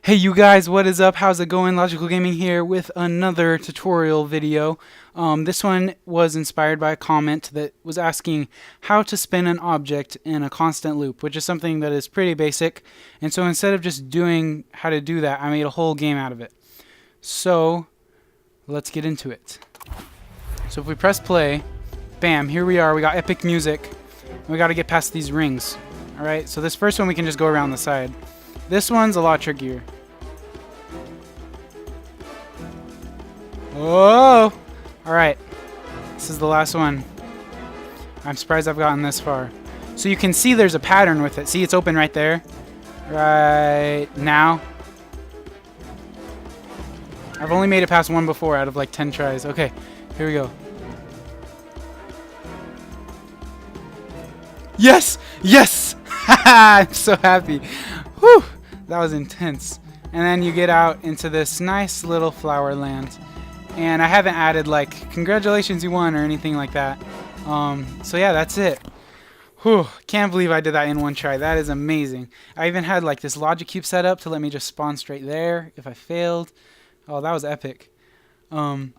Hey you guys, what is up? How's it going? Logical Gaming here with another tutorial video. This one was inspired by a comment that was asking how to spin an object in a constant loop, which is something that is pretty basic. And so instead of just doing how to do that, I made a whole game out of it. So let's get into it. So if we press play, bam, here we are. We got epic music. We got to get past these rings. Alright, so this first one we can just go around the side. This one's a lot trickier. Whoa! Alright, this is the last one. I'm surprised I've gotten this far. So you can see there's a pattern with it. See, it's open right there. Right now. I've only made it past one before out of like 10 tries. Okay, here we go. Yes! Yes! I'm so happy. Whew! That was intense. And then you get out into this nice little flower land. And I haven't added like, congratulations you won or anything like that. So yeah, that's it. Whew, can't believe I did that in one try. That is amazing. I even had like this logic cube set up to let me just spawn straight there if I failed. Oh, that was epic. Actually,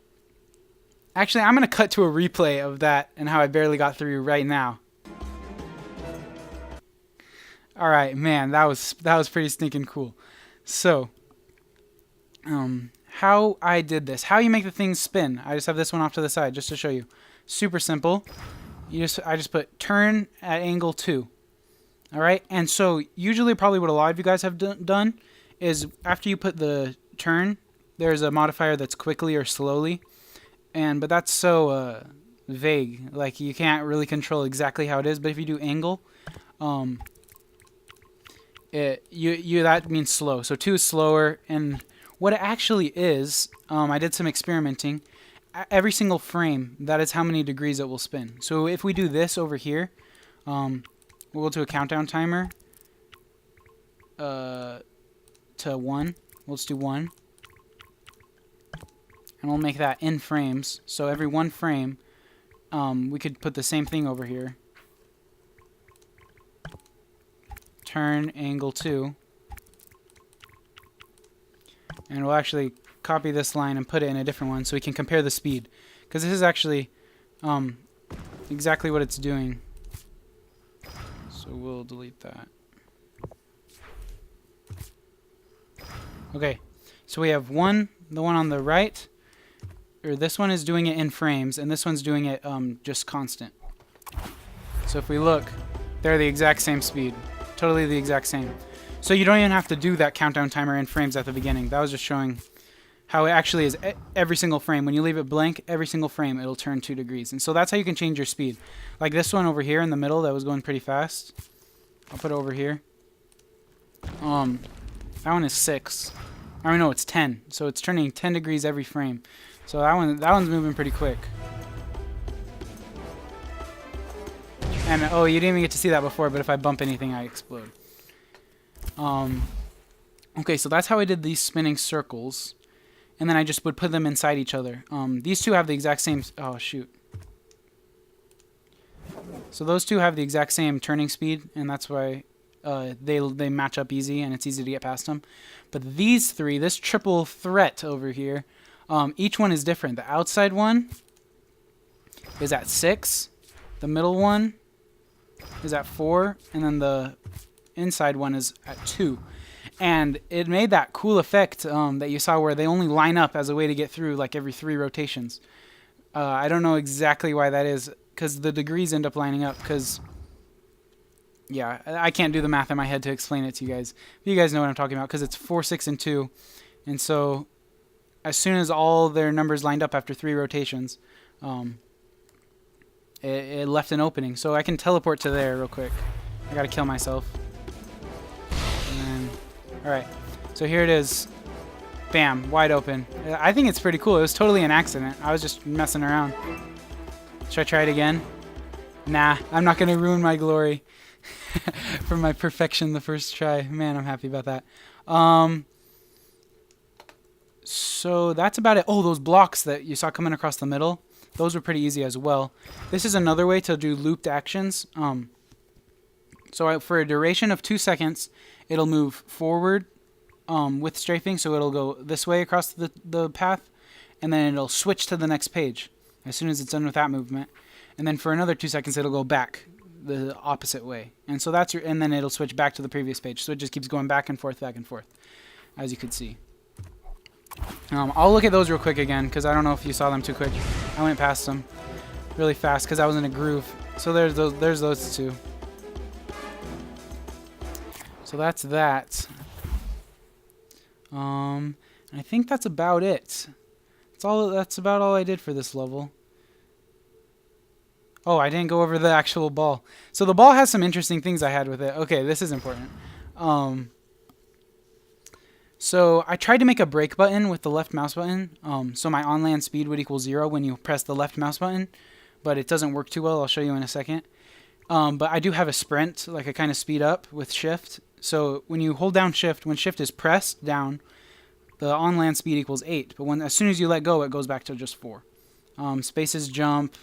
I'm going to cut to a replay of that and how I barely got through right now. Alright, man, that was pretty stinking cool. So, how I did this. How you make the thing spin. I just have this one off to the side just to show you. Super simple. I just put turn at angle 2. Alright, and so usually probably what a lot of you guys have done is after you put the turn, there's a modifier that's quickly or slowly. But that's so vague. Like you can't really control exactly how it is, but if you do angle, that means slow. So 2 is slower, and what it actually is, I did some experimenting. Every single frame, that is how many degrees it will spin. So if we do this over here, we'll go to a countdown timer to 1. Let's do 1. And we'll make that in frames. So every 1 frame, we could put the same thing over here. Turn angle 2. And we'll actually copy this line and put it in a different one so we can compare the speed. Because this is actually exactly what it's doing. So we'll delete that. Okay, so we have the one on the right, or this one is doing it in frames, and this one's doing it just constant. So if we look, they're the exact same speed. Totally the exact same. So you don't even have to do that countdown timer in frames at the beginning. That was just showing how it actually is every single frame. When you leave it blank, every single frame, it'll turn 2 degrees. And so that's how you can change your speed. Like this one over here in the middle that was going pretty fast. I'll put it over here. That one is 6. I mean, no, it's 10. So it's turning 10 degrees every frame. So that one's moving pretty quick. And oh, you didn't even get to see that before, but if I bump anything, I explode. Okay, so that's how I did these spinning circles. And then I just would put them inside each other. These two have the exact same... Oh, shoot. So those two have the exact same turning speed, and that's why they match up easy, and it's easy to get past them. But these three, this triple threat over here, each one is different. The outside one is at 6. The middle one is at 4, and then the inside one is at 2. And it made that cool effect that you saw where they only line up as a way to get through like every 3 rotations. I don't know exactly why that is, because the degrees end up lining up, because yeah, I can't do the math in my head to explain it to you guys. But you guys know what I'm talking about, because it's 4, 6, and 2. And so as soon as all their numbers lined up after 3 rotations, it left an opening. So I can teleport to there real quick. I gotta kill myself. And then, alright. So here it is. Bam. Wide open. I think it's pretty cool. It was totally an accident. I was just messing around. Should I try it again? Nah. I'm not gonna ruin my glory for my perfection the first try. Man, I'm happy about that. So that's about it. Oh, those blocks that you saw coming across the middle. Those were pretty easy as well. This is another way to do looped actions. So for a duration of 2 seconds, it'll move forward with strafing, so it'll go this way across the path, and then it'll switch to the next page as soon as it's done with that movement. And then for another 2 seconds, it'll go back the opposite way. And so that's and then it'll switch back to the previous page. So it just keeps going back and forth, as you could see. I'll look at those real quick again, because I don't know if you saw them too quick. I went past them really fast because I was in a groove. So there's those two. So that's that. And I think that's about it. That's about all I did for this level. Oh, I didn't go over the actual ball. So the ball has some interesting things I had with it. Okay, this is important. So I tried to make a brake button with the left mouse button. So my on-land speed would equal 0 when you press the left mouse button, but it doesn't work too well. I'll show you in a second. But I do have a sprint, like a kind of speed up with shift. So when you hold down shift, when shift is pressed down, the on-land speed equals 8. But as soon as you let go, it goes back to just 4. Spaces jump.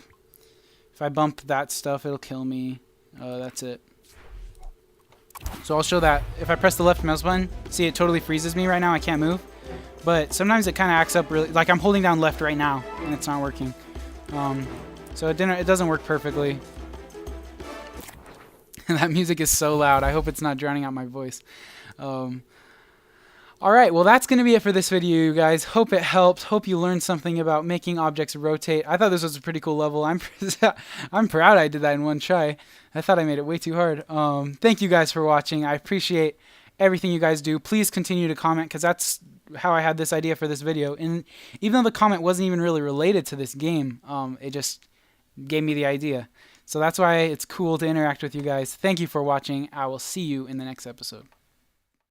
If I bump that stuff, it'll kill me. That's it. So I'll show that. If I press the left mouse button, see it totally freezes me right now. I can't move. But sometimes it kind of acts up really, like I'm holding down left right now and it's not working. So it doesn't work perfectly. That music is so loud. I hope it's not drowning out my voice. Alright, well that's going to be it for this video, you guys. Hope it helped. Hope you learned something about making objects rotate. I thought this was a pretty cool level. I'm proud I did that in one try. I thought I made it way too hard. Thank you guys for watching. I appreciate everything you guys do. Please continue to comment, because that's how I had this idea for this video. And even though the comment wasn't even really related to this game, it just gave me the idea. So that's why it's cool to interact with you guys. Thank you for watching. I will see you in the next episode.